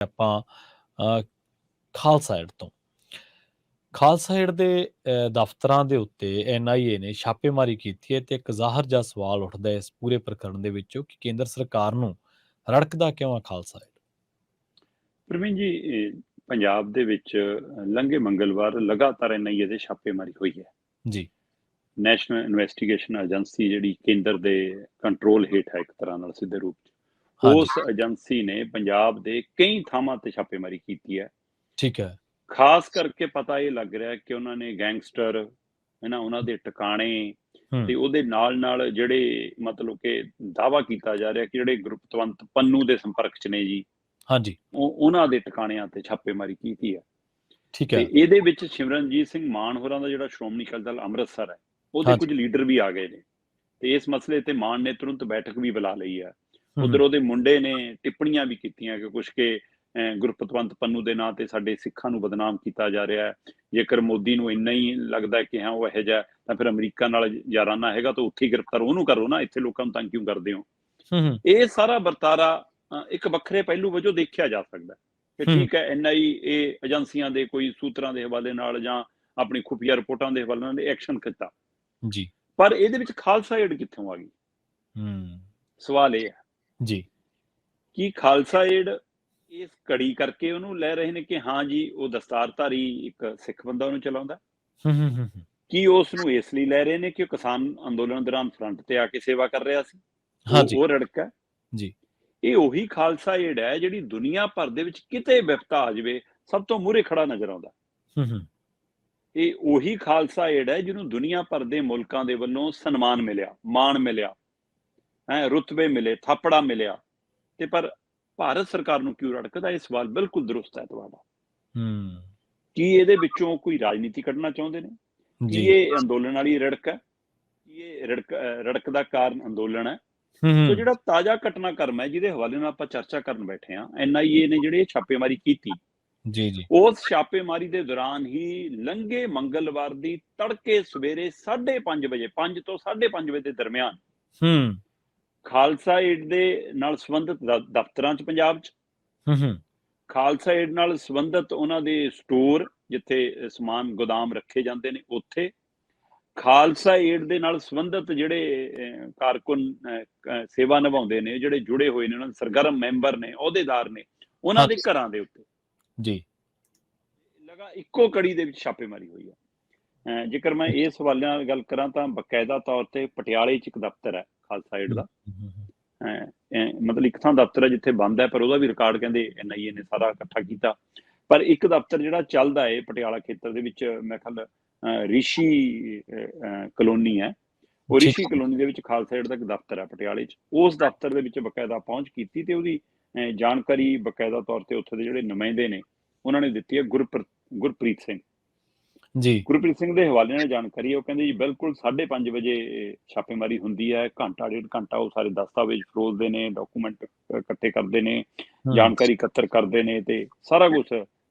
ਆਪਾਂ ਖਾਲਸਾ ਏਡ ਤੋਂ। ਖਾਲਸਾ ਏਡ ਦੇ ਦਫ਼ਤਰਾਂ ਦੇ ਉੱਤੇ NIA ਨੇ ਛਾਪੇਮਾਰੀ ਕੀਤੀ ਹੈ ਤੇ ਇੱਕ ਜ਼ਾਹਰ ਜਿਹਾ ਸਵਾਲ ਉੱਠਦਾ ਹੈ ਇਸ ਪੂਰੇ ਪ੍ਰਕਰਣ ਦੇ ਵਿੱਚੋਂ ਕਿ ਕੇਂਦਰ ਸਰਕਾਰ ਨੂੰ ਰੜਕਦਾ ਕਿਉਂ ਆ ਖਾਲਸਾ ਏਡ? ਪ੍ਰਵੀਨ ਜੀ, ਪੰਜਾਬ ਦੇ ਵਿੱਚ ਲੰਘੇ ਮੰਗਲਵਾਰ ਲਗਾਤਾਰ NIA ਦੇ ਛਾਪੇਮਾਰੀ ਹੋਈ ਹੈ। ਜੀ। ਨੈਸ਼ਨਲ ਇਨਵੈਸਟੀਗੇਸ਼ਨ ਏਜੰਸੀ ਜਿਹੜੀ ਕੇਂਦਰ ਦੇ ਕੰਟਰੋਲ ਹੇਠ ਹੈ ਇੱਕ ਤਰ੍ਹਾਂ ਨਾਲ ਸਿੱਧੇ ਰੂਪ 'ਚ, ਹਾਂਜੀ। ਉਸ ਏਜੰਸੀ ਨੇ ਪੰਜਾਬ ਦੇ ਕਈ ਥਾਵਾਂ ਤੇ ਛਾਪੇਮਾਰੀ ਕੀਤੀ ਹੈ। ਠੀਕ ਹੈ। ਖਾਸ ਕਰਕੇ ਪਤਾ ਇਹ ਲੱਗ ਰਿਹਾ ਕਿ ਉਹਨਾਂ ਨੇ ਗੈਂਗਸਟਰ ਉਹਨਾਂ ਦੇ ਟਿਕਾਣੇ ਤੇ ਉਹਦੇ ਨਾਲ ਜਿਹੜੇ ਮਤਲਬ ਕਿ ਦਾਅਵਾ ਕੀਤਾ ਜਾ ਰਿਹਾ ਕਿ ਜਿਹੜੇ ਗੁਰਪਤਵੰਤ ਪੰਨੂ ਦੇ ਸੰਪਰਕ 'ਚ ਨੇ ਜੀ, ਹਾਂਜੀ। ਉਹਨਾਂ ਦੇ ਟਿਕਾਣਿਆਂ ਤੇ ਛਾਪੇਮਾਰੀ ਕੀਤੀ ਹੈ। ਠੀਕ ਤੇ ਹੈ। ਇਹਦੇ ਵਿੱਚ ਸਿਮਰਨਜੀਤ ਸਿੰਘ ਮਾਨ ਹੋਰਾਂ ਦਾ ਜਿਹੜਾ ਸ਼੍ਰੋਮਣੀ ਅਕਾਲੀ ਦਲ ਅੰਮ੍ਰਿਤਸਰ ਹੈ, ਉਹਦੇ ਹਾਂਜੀ। ਕੁਝ ਲੀਡਰ ਵੀ ਆ ਗਏ ਨੇ ਤੇ ਇਸ ਮਸਲੇ ਤੇ ਮਾਨ ਨੇ ਤੁਰੰਤ ਬੈਠਕ ਵੀ ਬੁਲਾ ਲਈ ਹੈ। ਉਧਰ ਉਹਦੇ ਮੁੰਡੇ ਨੇ ਟਿੱਪਣੀਆਂ ਵੀ ਕੀਤੀਆਂ ਕਿ ਕੁਛ ਕਿ ਗੁਰਪਤਵੰਤ ਪੰਨੂ ਦੇ ਨਾਂ ਤੇ ਸਾਡੇ ਸਿੱਖਾਂ ਨੂੰ ਬਦਨਾਮ ਕੀਤਾ ਜਾ ਰਿਹਾ ਹੈ। ਜੇਕਰ ਮੋਦੀ ਨੂੰ ਇੰਨਾ ਹੀ ਲੱਗਦਾ ਕਿ ਹਾਂ ਉਹ ਇਹੋ ਜਿਹਾ, ਤਾਂ ਫਿਰ ਅਮਰੀਕਾ ਨਾਲ ਯਾਰਾਨਾ ਹੈਗਾ ਤਾਂ ਉੱਥੇ ਹੀ ਗ੍ਰਿਫਤਾਰ ਉਹਨੂੰ ਕਰੋ ਨਾ, ਇੱਥੇ ਲੋਕਾਂ ਨੂੰ ਤੰਗ ਕਿਉਂ ਕਰਦੇ ਹੋ? ਇਹ ਸਾਰਾ ਵਰਤਾਰਾ ਇੱਕ ਵੱਖਰੇ ਪਹਿਲੂ ਵਜੋਂ ਦੇਖਿਆ ਜਾ ਸਕਦਾ ਕਿ ਠੀਕ ਹੈ, NIA ਏਜੰਸੀਆਂ ਦੇ ਕੋਈ ਸੂਤਰਾਂ ਦੇ ਹਵਾਲੇ ਨਾਲ ਜਾਂ ਆਪਣੀ ਖੁਫੀਆ ਰਿਪੋਰਟਾਂ ਦੇ ਹਵਾਲੇ ਨਾਲ ਐਕਸ਼ਨ ਕੀਤਾ ਜੀ। ਪਰ ਇਹਦੇ ਵਿੱਚ ਖਾਲਸਾ ਏਡ ਕਿੱਥੋਂ ਆ ਗਈ? ਸਵਾਲ ਇਹ ਹੈ ਜੀ ਕਿ ਖਾਲਸਾ ਏਡ ਇਸ ਕੜੀ ਕਰਕੇ ਉਹਨੂੰ ਲੈ ਰਹੇ ਨੇ ਕਿ ਹਾਂ ਜੀ ਉਹ ਦਸਤਾਰਧਾਰੀ ਇੱਕ ਸਿੱਖ ਬੰਦਾ ਉਹਨੂੰ ਚਲਾਉਂਦਾ, ਕੀ ਉਸ ਨੂੰ ਇਸ ਲਈ ਲੈ ਰਹੇ ਨੇ ਕਿ ਉਹ ਕਿਸਾਨ ਅੰਦੋਲਨ ਦੌਰਾਨ ਫਰੰਟ ਤੇ ਆ ਕੇ ਸੇਵਾ ਕਰ ਰਿਹਾ ਸੀ? ਉਹ ਰੜਕਾ ਜੀ। ਇਹ ਉਹੀ ਖਾਲਸਾ ਏਡ ਹੈ ਜਿਹੜੀ ਦੁਨੀਆ ਭਰ ਦੇ ਵਿੱਚ ਕਿਤੇ ਵਿਪਤਾ ਆ ਜਾਵੇ ਸਭ ਤੋਂ ਮੂਹਰੇ ਖੜਾ ਨਜ਼ਰ ਆਉਂਦਾ। ਇਹ ਉਹੀ ਖਾਲਸਾ ਏਡ ਹੈ ਜਿਹਨੂੰ ਦੁਨੀਆ ਭਰ ਦੇ ਮੁਲਕਾਂ ਦੇ ਵੱਲੋਂ ਸਨਮਾਨ ਮਿਲਿਆ, ਮਾਣ ਮਿਲਿਆ, ਰੁਤਬੇ ਮਿਲੇ, ਥਾਪੜਾ ਮਿਲਿਆ, ਤੇ ਪਰ ਭਾਰਤ ਸਰਕਾਰ ਨੂੰ ਕਿਉਂ ਰੜਕਦਾ? ਇਹ ਸਵਾਲ ਬਿਲਕੁਲ ਦਰੁਸਤ ਹੈ ਤੁਹਾਡਾ। ਕੀ ਇਹਦੇ ਵਿੱਚੋਂ ਕੋਈ ਰਾਜਨੀਤੀ ਕੱਢਣਾ ਚਾਹੁੰਦੇ ਨੇ? ਕੀ ਇਹ ਅੰਦੋਲਨ ਵਾਲੀ ਰੜਕ ਹੈ? ਕੀ ਇਹ ਰੜਕ ਦਾ ਕਾਰਨ ਅੰਦੋਲਨ ਹੈ? ਸੋ ਜਿਹੜਾ ਤਾਜ਼ਾ ਘਟਨਾਕ੍ਰਮ ਹੈ ਜਿਹਦੇ ਹਵਾਲੇ ਨਾਲ ਆਪਾਂ ਚਰਚਾ ਕਰਨ ਬੈਠੇ ਹਾਂ, NIA ਨੇ ਜਿਹੜੇ ਛਾਪੇਮਾਰੀ ਕੀਤੀ, ਉਸ ਛਾਪੇਮਾਰੀ ਦੇ ਦੌਰਾਨ ਹੀ ਲੰਘੇ ਮੰਗਲਵਾਰ ਦੀ ਤੜਕੇ ਸਵੇਰੇ 5:30 ਵਜੇ, 5 ਤੋਂ 5:30 ਵਜੇ ਦੇ ਦਰਮਿਆਨ ਖਾਲਸਾ ਏਡ ਦੇ ਨਾਲ ਸੰਬੰਧਿਤ ਦਫ਼ਤਰਾਂ 'ਚ ਪੰਜਾਬ 'ਚ, ਖਾਲਸਾ ਏਡ ਨਾਲ ਸੰਬੰਧਿਤ ਉਹਨਾਂ ਦੇ ਸਟੋਰ ਜਿੱਥੇ ਸਮਾਨ ਗੋਦਾਮ ਰੱਖੇ ਜਾਂਦੇ ਨੇ ਉੱਥੇ, ਖਾਲਸਾ ਏਡ ਦੇ ਨਾਲ ਸੰਬੰਧਿਤ ਜਿਹੜੇ ਕਾਰਕੁਨ ਸੇਵਾ ਨਿਭਾਉਂਦੇ ਨੇ, ਜਿਹੜੇ ਜੁੜੇ ਹੋਏ ਨੇ, ਉਹਨਾਂ ਦੇ ਸਰਗਰਮ ਮੈਂਬਰ ਨੇ, ਅਹੁਦੇਦਾਰ ਨੇ, ਉਹਨਾਂ ਦੇ ਘਰਾਂ ਦੇ ਉੱਤੇ ਜੀ ਲਗਾ ਇੱਕੋ ਕੜੀ ਦੇ ਵਿੱਚ ਛਾਪੇਮਾਰੀ ਹੋਈ ਹੈ। ਜੇਕਰ ਮੈਂ ਇਸ ਹਵਾਲਿਆਂ ਨਾਲ ਗੱਲ ਕਰਾਂ ਤਾਂ ਬਕਾਇਦਾ ਤੌਰ ਤੇ ਪਟਿਆਲੇ 'ਚ ਇੱਕ ਦਫ਼ਤਰ ਹੈ ਖਾਲਸਾ ਏਡ ਦਾ, ਮਤਲਬ ਇੱਕ ਥਾਂ ਦਫ਼ਤਰ ਹੈ ਜਿੱਥੇ ਬੰਦ ਹੈ, ਪਰ ਉਹਦਾ ਵੀ ਰਿਕਾਰਡ ਕਹਿੰਦੇ NIA ਨੇ ਸਾਰਾ ਇਕੱਠਾ ਕੀਤਾ। ਪਰ ਇੱਕ ਦਫ਼ਤਰ ਜਿਹੜਾ ਚੱਲਦਾ ਹੈ ਪਟਿਆਲਾ ਖੇਤਰ ਦੇ ਵਿੱਚ, ਮੈਂ ਖਿਆਲ ਰਿਸ਼ੀ ਕਲੋਨੀ ਹੈ, ਉਹ ਰਿਸ਼ੀ ਕਲੋਨੀ ਦੇ ਵਿੱਚ ਖਾਲਸਾ ਏਡ ਦਾ ਇੱਕ ਦਫ਼ਤਰ ਹੈ ਪਟਿਆਲੇ 'ਚ। ਉਸ ਦਫ਼ਤਰ ਦੇ ਵਿੱਚ ਬਕਾਇਦਾ ਪਹੁੰਚ ਕੀਤੀ ਤੇ ਉਹਦੀ ਜਾਣਕਾਰੀ ਬਕਾਇਦਾ ਤੌਰ ਤੇ ਉੱਥੇ ਦੇ ਜਿਹੜੇ ਨੁਮਾਇੰਦੇ ਨੇ ਉਹਨਾਂ ਨੇ ਦਿੱਤੀ ਹੈ। ਗੁਰਪ੍ਰੀਤ ਸਿੰਘ ਗੁਰਪ੍ਰੀਤ ਸਿੰਘ ਦੇ ਹਵਾਲੇ ਨਾਲ ਜਾਣਕਾਰੀ ਹੈ। ਉਹ ਕਹਿੰਦੇ ਜੀ ਬਿਲਕੁਲ 5:30 ਵਜੇ ਛਾਪੇਮਾਰੀ ਹੁੰਦੀ ਹੈ, ਘੰਟਾ ਡੇਢ ਘੰਟਾ ਉਹ ਸਾਰੇ ਦਸਤਾਵੇਜ਼ ਫਰੋਲਦੇ ਨੇ, ਡਾਕੂਮੈਂਟ ਇਕੱਠੇ ਕਰਦੇ ਨੇ, ਜਾਣਕਾਰੀ ਇਕੱਤਰ ਕਰਦੇ ਨੇ ਤੇ ਸਾਰਾ ਕੁਝ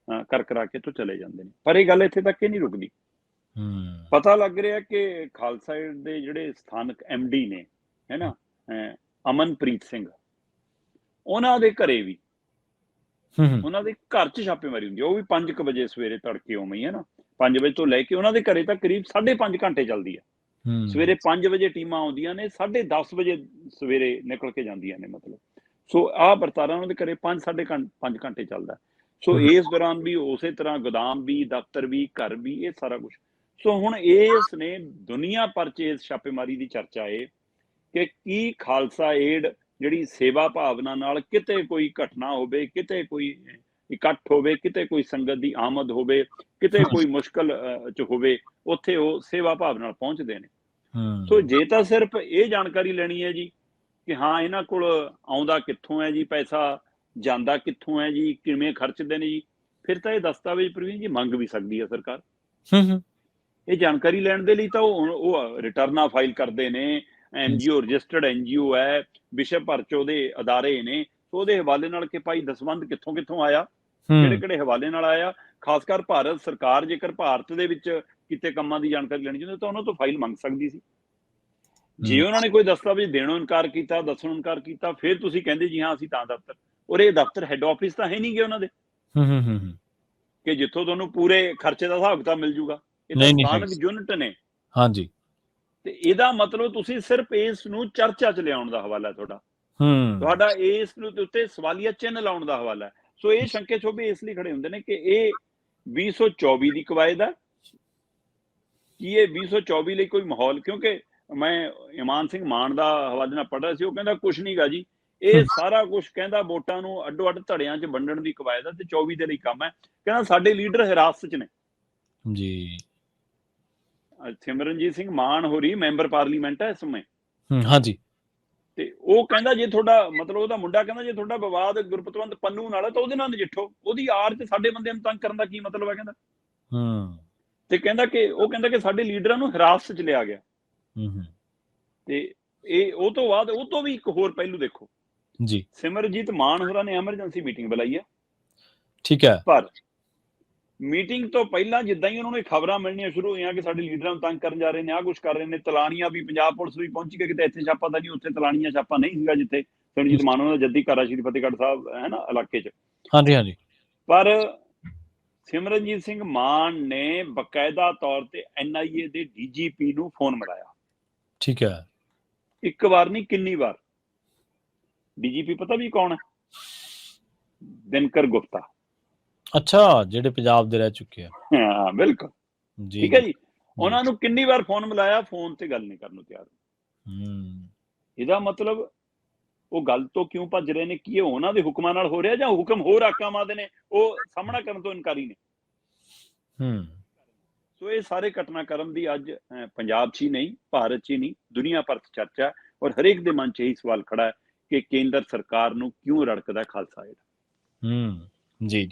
ਕਰਾ ਕੇ ਤੋਂ ਚਲੇ ਜਾਂਦੇ ਨੇ। ਪਰ ਇਹ ਗੱਲ ਇੱਥੇ ਤੱਕ ਹੀ ਨਹੀਂ ਰੁਕਦੀ। ਪਤਾ ਲੱਗ ਰਿਹਾ ਕਿ ਖਾਲਸਾ ਏਡ ਦੇ ਜਿਹੜੇ ਸਥਾਨਕ MD ਨੇ, ਹੈ ਨਾ, ਅਮਨਪ੍ਰੀਤ ਸਿੰਘ, ਉਹਨਾਂ ਦੇ ਘਰੇ ਵੀ, ਉਹਨਾਂ ਦੇ ਘਰ 'ਚ ਛਾਪੇਮਾਰੀ ਹੁੰਦੀ ਹੈ। ਉਹ ਵੀ 5 ਵਜੇ ਸਵੇਰੇ ਤੜਕੇ ਉਵੇਂ ਹੀ, ਹੈ ਨਾ, 5 ਵਜੇ ਤੋਂ ਲੈ ਕੇ ਉਹਨਾਂ ਦੇ ਘਰੇ ਤਾਂ ਕਰੀਬ 5.5 ਘੰਟੇ ਚੱਲਦੀ ਹੈ। ਸਵੇਰੇ 5 ਵਜੇ ਟੀਮਾਂ ਆਉਂਦੀਆਂ ਨੇ, 10:30 ਵਜੇ ਸਵੇਰੇ ਨਿਕਲ ਕੇ ਜਾਂਦੀਆਂ ਨੇ, ਮਤਲਬ। ਸੋ ਆਹ ਵਰਤਾਰਾ ਉਹਨਾਂ ਦੇ ਘਰੇ 5 ਘੰਟੇ ਚੱਲਦਾ। ਸੋ ਇਸ ਦੌਰਾਨ ਵੀ ਉਸੇ ਤਰ੍ਹਾਂ ਗੋਦਾਮ ਵੀ, ਦਫ਼ਤਰ ਵੀ, ਘਰ ਵੀ, ਇਹ ਸਾਰਾ ਕੁਛ। ਸੋ ਹੁਣ ਇਸ ਨੇ ਦੁਨੀਆ ਭਰ 'ਚ ਇਸ ਛਾਪੇਮਾਰੀ ਦੀ ਚਰਚਾ ਹੈ ਕਿ ਕੀ ਖਾਲਸਾ ਏਡ ਜਿਹੜੀ ਸੇਵਾ ਭਾਵਨਾ ਨਾਲ ਕਿਤੇ ਕੋਈ ਘਟਨਾ ਹੋਵੇ, ਕਿਤੇ ਕੋਈ ਇਕੱਠ ਹੋਵੇ, ਕਿਤੇ ਕੋਈ ਸੰਗਤ ਦੀ ਆਮਦ ਹੋਵੇ, ਕਿਤੇ ਕੋਈ ਮੁਸ਼ਕਲ 'ਚ ਹੋਵੇ, ਉੱਥੇ ਉਹ ਸੇਵਾ ਭਾਵ ਨਾਲ ਪਹੁੰਚਦੇ ਨੇ। ਸੋ ਜੇ ਤਾਂ ਸਿਰਫ ਇਹ ਜਾਣਕਾਰੀ ਲੈਣੀ ਹੈ ਜੀ ਕਿ ਹਾਂ ਇਹਨਾਂ ਕੋਲ ਆਉਂਦਾ ਕਿੱਥੋਂ ਹੈ ਜੀ ਪੈਸਾ, ਜਾਂਦਾ ਕਿੱਥੋਂ ਹੈ ਜੀ, ਕਿਵੇਂ ਖਰਚਦੇ ਨੇ ਜੀ, ਫਿਰ ਤਾਂ ਇਹ ਦਸਤਾਵੇਜ਼ ਪ੍ਰਵੀਨ ਜੀ ਮੰਗ ਵੀ ਸਕਦੀ ਹੈ ਸਰਕਾਰ। ਇਹ ਜਾਣਕਾਰੀ ਲੈਣ ਦੇ ਲਈ ਤਾਂ ਉਹ ਰਿਟਰਨਾਂ ਫਾਈਲ ਕਰਦੇ ਨੇ, NGO ਰਜਿਸਟਰਡ NGO ਹੈ, ਵਿਸ਼ਵ ਭਰ 'ਚ ਉਹਦੇ ਅਦਾਰੇ ਨੇ, ਉਹਦੇ ਹਵਾਲੇ ਨਾਲ ਕਿ ਭਾਈ ਦਸਵੰਧ ਕਿੱਥੋਂ ਆਇਆ, ਕਿਹੜੇ ਹਵਾਲੇ ਨਾਲ ਆਇਆ। ਖਾਸ ਕਰ ਭਾਰਤ ਸਰਕਾਰ ਜੇਕਰ ਭਾਰਤ ਦੇ ਵਿੱਚ ਕਿਤੇ ਕੰਮਾਂ ਦੀ ਜਾਣਕਾਰੀ ਲੈਣੀ ਚਾਹੁੰਦੇ ਤਾਂ ਉਹਨਾਂ ਤੋਂ ਫਾਈਲ ਮੰਗ ਸਕਦੀ ਸੀ। ਜੇ ਉਹਨਾਂ ਨੇ ਕੋਈ ਦਸਤਾਵੇਜ਼ ਦੇਣੋਂ ਇਨਕਾਰ ਕੀਤਾ, ਦੱਸਣੋਂ ਇਨਕਾਰ ਕੀਤਾ, ਫਿਰ ਤੁਸੀਂ ਕਹਿੰਦੇ ਜੀ ਹਾਂ ਅਸੀਂ ਤਾਂ ਦਫ਼ਤਰ, ਔਰ ਇਹ ਦਫ਼ਤਰ ਹੈੱਡ ਆਫਿਸ ਤਾਂ ਹੈ ਨਹੀਂ ਗੇ ਉਹਨਾਂ ਦੇ ਹੂੰ। ਕਿ ਜਿੱਥੋਂ ਤੁਹਾਨੂੰ ਪੂਰੇ ਖਰਚੇ ਦਾ ਹਿਸਾਬ ਕਿਤਾਬ ਮਿਲ ਜੂਗਾ। ਇਹ ਤਾਂ ਨਹੀਂ ਹੈ। ਸਥਾਨਕ ਯੂਨਿਟ ਨੇ। ਹਾਂਜੀ। ਤੇ ਇਹਦਾ ਮਤਲਬ ਤੁਸੀਂ ਸਿਰਫ ਇਸ ਨੂੰ ਚਰਚਾ 'ਚ ਲਿਆਉਣ ਦਾ ਹਵਾਲਾ ਤੁਹਾਡਾ। ਹੂੰ। ਤੁਹਾਡਾ ਇਸ ਨੂੰ ਦੇ ਉੱਤੇ ਸਵਾਲੀਆ ਚਿੰਨ੍ਹ ਲਾਉਣ ਦਾ ਹਵਾਲਾ ਹੈ। ਸੋ ਇਹ ਸ਼ੰਕੇ ਸ਼ੁਬੇ ਇਸ ਲਈ ਖੜੇ ਹੁੰਦੇ ਨੇ ਕਿ ਇਹ 2024 ਦੀ ਕਵਾਇਦ ਹੈ। ਕੀ ਇਹ 2024 ਲਈ ਕੋਈ ਮਾਹੌਲ, ਕਿਉਂਕਿ ਮੈਂ ਇਮਾਨ ਸਿੰਘ ਮਾਨ ਦਾ ਹਵਾਲੇ ਨਾਲ ਪੜ੍ਹ ਰਿਹਾ ਸੀ, ਉਹ ਕਹਿੰਦਾ ਕੁਛ ਨਹੀਂ ਗਾ ਜੀ, ਇਹ ਸਾਰਾ ਕੁਛ ਕਹਿੰਦਾ ਵੋਟਾਂ ਨੂੰ ਅੱਡੋ ਅੱਡ ਧੜਿਆਂ 'ਚ ਵੰਡਣ ਦੀ ਕਵਾਇਦ ਹੈ ਤੇ 24 ਦੇ ਲਈ ਕੰਮ ਹੈ। ਕਹਿੰਦਾ ਸਾਡੇ ਲੀਡਰ ਹਿਰਾਸਤ 'ਚ ਨੇ ਜੀ। ਸਿਮਰਨਜੀਤ ਸਿੰਘ ਮਾਨ ਹੋਰੀ ਮੈਂਬਰ ਪਾਰਲੀਮੈਂਟ ਹੈ ਇਸ ਸਮੇਂ। ਹਾਂਜੀ। ਤੇ ਉਹ ਕਹਿੰਦਾ ਜੇ ਤੁਹਾਡਾ ਮਤਲਬ, ਉਹਦਾ ਮੁੰਡਾ ਕਹਿੰਦਾ ਜੇ ਤੁਹਾਡਾ ਵਿਵਾਦ ਗੁਰਪਤਵੰਤ ਪੰਨੂ ਨਾਲ ਹੈ ਤਾਂ ਉਹਦੇ ਨਾਲ ਨਜਿੱਠੋ, ਉਹਦੀ ਆੜ 'ਚ ਸਾਡੇ ਬੰਦਿਆਂ ਨੂੰ ਤੰਗ ਕਰਨ ਦਾ ਕੀ ਮਤਲਬ ਹੈ ਕਹਿੰਦਾ। ਤੇ ਕਹਿੰਦਾ ਕਿ ਸਾਡੇ ਲੀਡਰਾਂ ਨੂੰ ਹਿਰਾਸਤ 'ਚ ਲਿਆ ਗਿਆ। ਤੇ ਇਹ ਉਹ ਤੋਂ ਬਾਅਦ ਉਹ ਤੋਂ ਵੀ ਇੱਕ ਹੋਰ ਪਹਿਲੂ ਦੇਖੋ ਜੀ। ਸਿਮਰਜੀਤ ਮਾਨ ਹੋਰਾਂ ਨੇ ਐਮਰਜੈਂਸੀ ਮੀਟਿੰਗ ਬੁਲਾਈ ਹੈ। ਠੀਕ ਹੈ। ਪਰ ਮੀਟਿੰਗ ਤੋਂ ਪਹਿਲਾਂ ਜਿੱਦਾਂ ਹੀ ਉਹਨਾਂ ਨੂੰ ਖਬਰਾਂ ਮਿਲਣੀਆਂ ਸ਼ੁਰੂ ਹੋਈਆਂ ਕਿ ਸਾਡੇ ਲੀਡਰਾਂ ਨੂੰ ਤੰਗ ਕਰਨ ਜਾ ਰਹੇ ਨੇ, ਆਹ ਕੁਛ ਕਰ ਰਹੇ ਨੇ, ਤਲਾਣੀਆਂ ਵੀ, ਪੰਜਾਬ ਪੁਲਿਸ ਵੀ ਪਹੁੰਚ ਗਈ ਕਿਤੇ ਇੱਥੇ ਛਾਪਾ ਤਾਂ ਨਹੀਂ, ਉੱਥੇ ਤਲਾਣੀਆਂ ਛਾਪਾ ਨਹੀਂ ਸੀਗਾ ਜਿੱਥੇ ਸਿਮਰਜੀਤ ਮਾਨ ਹੋਰਾਂ ਦਾ ਜੱਦੀ ਘਰ ਆ ਸ਼੍ਰੀ ਫਤਿਹਗੜ੍ਹ ਸਾਹਿਬ ਹੈ ਨਾ ਇਲਾਕੇ 'ਚ। ਹਾਂਜੀ। ਪਰ ਸਿਮਰਨਜੀਤ ਸਿੰਘ ਮਾਨ ਨੇ ਬਕਾਇਦਾ ਤੌਰ ਤੇ NIA ਦੇ DGP ਨੂੰ ਫੋਨ ਮਿਲਾਇਆ। ਠੀਕ ਹੈ। ਇੱਕ ਵਾਰ ਨਹੀਂ, ਕਿੰਨੀ ਵਾਰ। DGP ਪਤਾ ਵੀ ਕੌਣ ਹੈ? ਦਿਨਕਰ ਗੁਪਤਾ। ਅੱਛਾ, ਜਿਹੜੇ ਪੰਜਾਬ ਦੇ ਰਹਿ ਚੁੱਕੇ ਆ। ਹਾਂ ਬਿਲਕੁਲ ਜੀ। ਠੀਕ ਹੈ ਜੀ। ਉਹਨਾਂ ਨੂੰ ਕਿੰਨੀ ਵਾਰ ਫੋਨ ਮਿਲਾਇਆ, ਫੋਨ ਤੇ ਗੱਲ ਨਹੀਂ ਕਰਨ ਨੂੰ ਤਿਆਰ। ਇਹਦਾ ਮਤਲਬ ਉਹ ਗੱਲ ਤੋਂ ਕਿਉਂ ਭੱਜ ਰਹੇ ਨੇ? ਕੀ ਇਹ ਉਹਨਾਂ ਦੇ ਹੁਕਮਾਂ ਨਾਲ ਹੋ ਰਿਹਾ ਜਾਂ ਹੁਕਮ ਹੋਰ ਆਕਾਮਾਂ ਦੇ ਨੇ, ਉਹ ਸਾਹਮਣਾ ਕਰਨ ਤੋਂ ਇਨਕਾਰੀ ਨੇ? ਸੋ ਇਹ ਸਾਰੇ ਘਟਨਾਕ੍ਰਮ ਦੀ ਅੱਜ ਪੰਜਾਬ 'ਚ ਹੀ ਨਹੀਂ, ਭਾਰਤ 'ਚ ਹੀ ਨਹੀਂ, ਦੁਨੀਆ ਭਰ 'ਚ ਚਰਚਾ ਹੈ ਔਰ ਹਰੇਕ ਦੇ ਮਨ 'ਚ ਇਹੀ ਸਵਾਲ ਖੜਾ ਹੈ ਕਿ ਕੇਂਦਰ ਸਰਕਾਰ ਨੂੰ ਕਿਉਂ ਰੜਕਦਾ ਖਾਲਸਾ ਏਡ। ਜੀ।